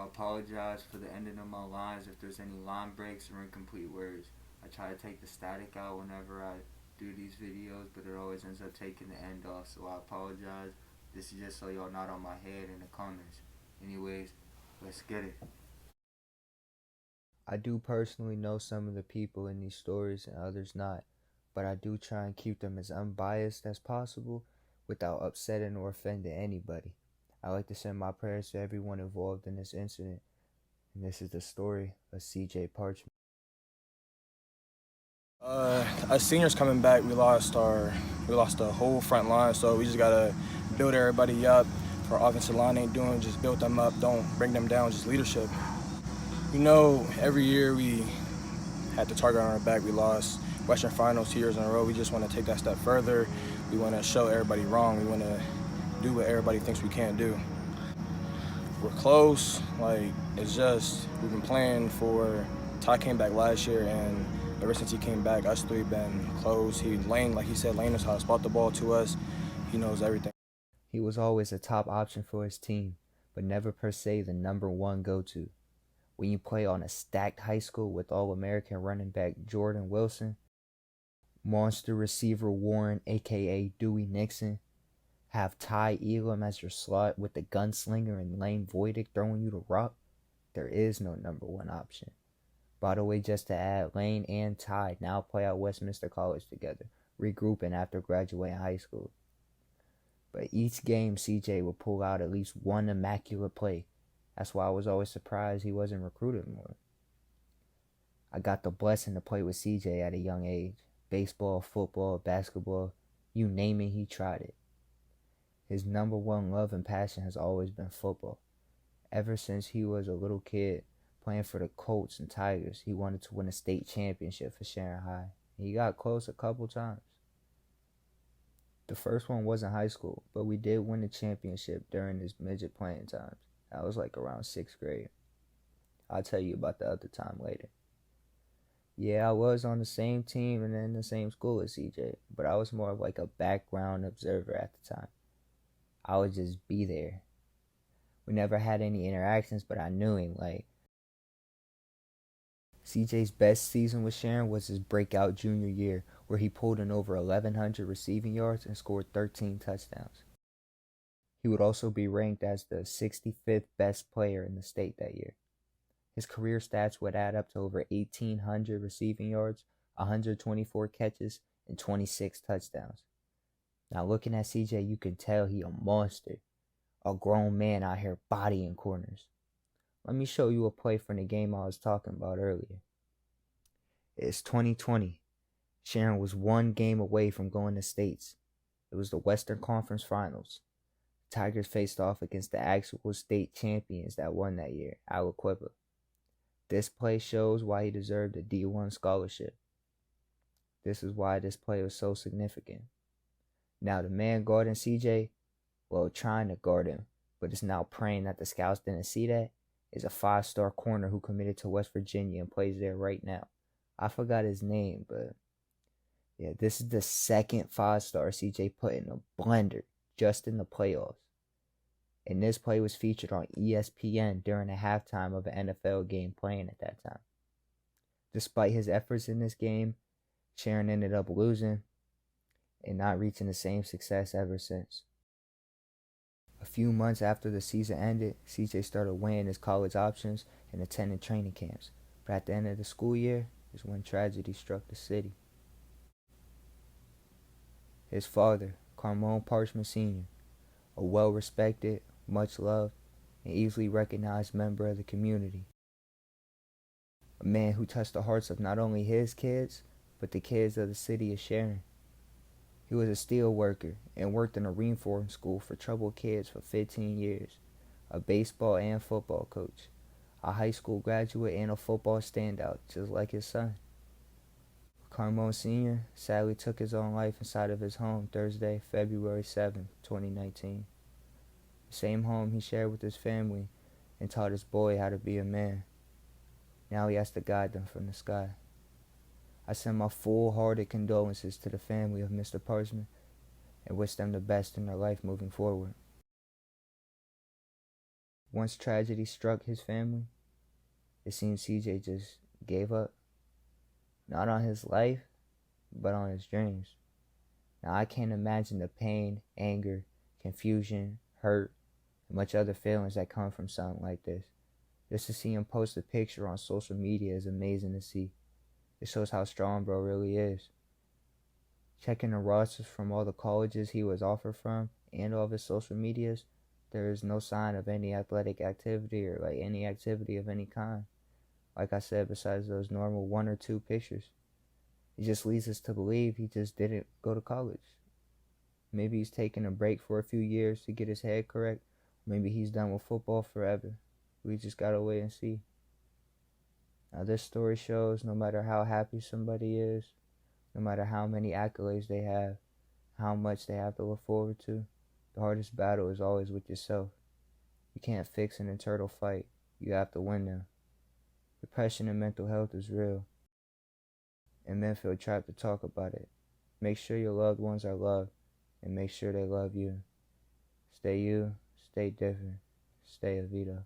I apologize for the ending of my lines if there's any line breaks or incomplete words. I try to take the static out whenever I do these videos, but it always ends up taking the end off, so I apologize. This is just so y'all not on my head in the comments. Anyways, let's get it. I do personally know some of the people in these stories and others not, but I do try and keep them as unbiased as possible without upsetting or offending anybody. I like to send my prayers to everyone involved in this incident, and this is the story of CJ Parchman. As seniors coming back, we lost the whole front line, so we just gotta build everybody up. For our offensive line ain't doing, just build them up. Don't bring them down. Just leadership. Every year we had the target on our back. We lost Western Finals 2 years in a row. We just want to take that step further. We want to show everybody wrong. We want to do what everybody thinks we can't do. We're close. It's just we've been playing for. Ty came back last year, and ever since he came back, us three been close. Like he said, Lane knows how to spot the ball to us. He knows everything. He was always a top option for his team, but never per se the number one go-to. When you play on a stacked high school with All-American running back Jordan Wilson, monster receiver Warren aka Dewey Nixon, have Ty Elam as your slot with the gunslinger and Lane Voidick throwing you the rock, there is no number one option. By the way, just to add, Lane and Ty now play at Westminster College together, regrouping after graduating high school. But each game, CJ would pull out at least one immaculate play. That's why I was always surprised he wasn't recruited more. I got the blessing to play with CJ at a young age. Baseball, football, basketball, you name it, he tried it. His number one love and passion has always been football. Ever since he was a little kid, playing for the Colts and Tigers, he wanted to win a state championship for Sharon High. He got close a couple times. The first one wasn't high school, but we did win the championship during his midget playing times. That was like around 6th grade. I'll tell you about the other time later. Yeah, I was on the same team and in the same school as CJ, but I was more of like a background observer at the time. I would just be there. We never had any interactions, but I knew him. CJ's best season with Sharon was his breakout junior year, where he pulled in over 1,100 receiving yards and scored 13 touchdowns. He would also be ranked as the 65th best player in the state that year. His career stats would add up to over 1,800 receiving yards, 124 catches, and 26 touchdowns. Now looking at CJ, you can tell he a monster. A grown man out here bodying corners. Let me show you a play from the game I was talking about earlier. It's 2020. Sharon was one game away from going to states. It was the Western Conference Finals. The Tigers faced off against the actual state champions that won that year, Aliquippa. This play shows why he deserved a D1 scholarship. This is why this play was so significant. Now the man guarding CJ, well, trying to guard him, but is now praying that the scouts didn't see that, is a 5-star corner who committed to West Virginia and plays there right now. I forgot his name, but yeah, this is the second 5-star CJ put in a blender just in the playoffs. And this play was featured on ESPN during the halftime of an NFL game playing at that time. Despite his efforts in this game, Sharon ended up losing and not reaching the same success ever since. A few months after the season ended, CJ started weighing his college options and attending training camps. But at the end of the school year is when tragedy struck the city. His father, Parchman Sr., a well-respected, much-loved, and easily recognized member of the community. A man who touched the hearts of not only his kids, but the kids of the city of Sharon. He was a steel worker and worked in a reform school for troubled kids for 15 years, a baseball and football coach, a high school graduate and a football standout, just like his son. Carmon Sr. sadly took his own life inside of his home Thursday, February 7, 2019. The same home he shared with his family and taught his boy how to be a man. Now he has to guide them from the sky. I send my full-hearted condolences to the family of Mr. Parchman and wish them the best in their life moving forward. Once tragedy struck his family, it seems CJ just gave up. Not on his life, but on his dreams. Now I can't imagine the pain, anger, confusion, hurt, and much other feelings that come from something like this. Just to see him post a picture on social media is amazing to see. It shows how strong bro really is. Checking the rosters from all the colleges he was offered from and all of his social medias, there is no sign of any athletic activity or any activity of any kind. Like I said, besides those normal 1 or 2 pictures. It just leads us to believe he just didn't go to college. Maybe he's taking a break for a few years to get his head correct. Maybe he's done with football forever. We just gotta wait and see. Now this story shows no matter how happy somebody is, no matter how many accolades they have, how much they have to look forward to, the hardest battle is always with yourself. You can't fix an internal fight. You have to win them. Depression and mental health is real, and men feel trapped to talk about it. Make sure your loved ones are loved, and make sure they love you. Stay you, stay different, stay Avito.